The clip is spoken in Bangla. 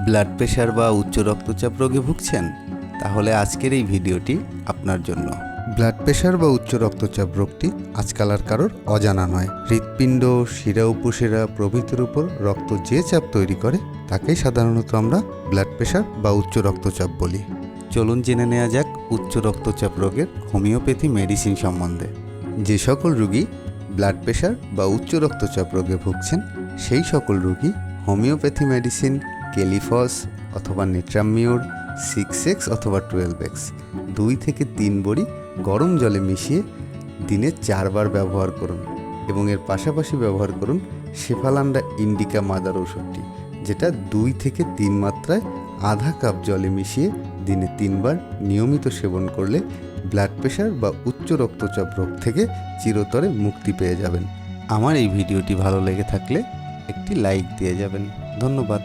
ব্লাড প্রেশার বা উচ্চ রক্তচাপ রোগে ভুগছেন? তাহলে আজকের এই ভিডিওটি আপনার জন্য। ব্লাড প্রেশার বা উচ্চ রক্তচাপ রোগটি আজকাল আর কারোর অজানা নয়। হৃৎপিণ্ড, শিরা উপশিরা প্রভৃতির উপর রক্ত যে চাপ তৈরি করে তাকেই সাধারণত আমরা ব্লাড প্রেশার বা উচ্চ রক্তচাপ বলি। চলুন জেনে নেওয়া যাক উচ্চ রক্তচাপ রোগের হোমিওপ্যাথি মেডিসিন সম্বন্ধে। যে সকল রোগী ব্লাড প্রেশার বা উচ্চ রক্তচাপ রোগে ভুগছেন সেই সকল রোগী হোমিওপ্যাথি মেডিসিন কেলিফস অথবা নেট্রামিউর 6x অথবা 12x 2 থেকে 3 বড়ি গরম জলে মিশিয়ে দিনে 4 বার ব্যবহার করুন এবং এর পাশাপাশি ব্যবহার করুন সেফালান্ডা ইন্ডিকা মাদার ওষুধটি, যেটা 2 থেকে 3 মাত্রায় আধা কাপ জলে মিশিয়ে দিনে 3 বার নিয়মিত সেবন করলে ব্লাড প্রেশার বা উচ্চ রক্তচাপ রোগ থেকে চিরতরে মুক্তি পেয়ে যাবেন। আমার এই ভিডিওটি ভালো লেগে থাকলে একটি লাইক দিয়ে যাবেন। ধন্যবাদ।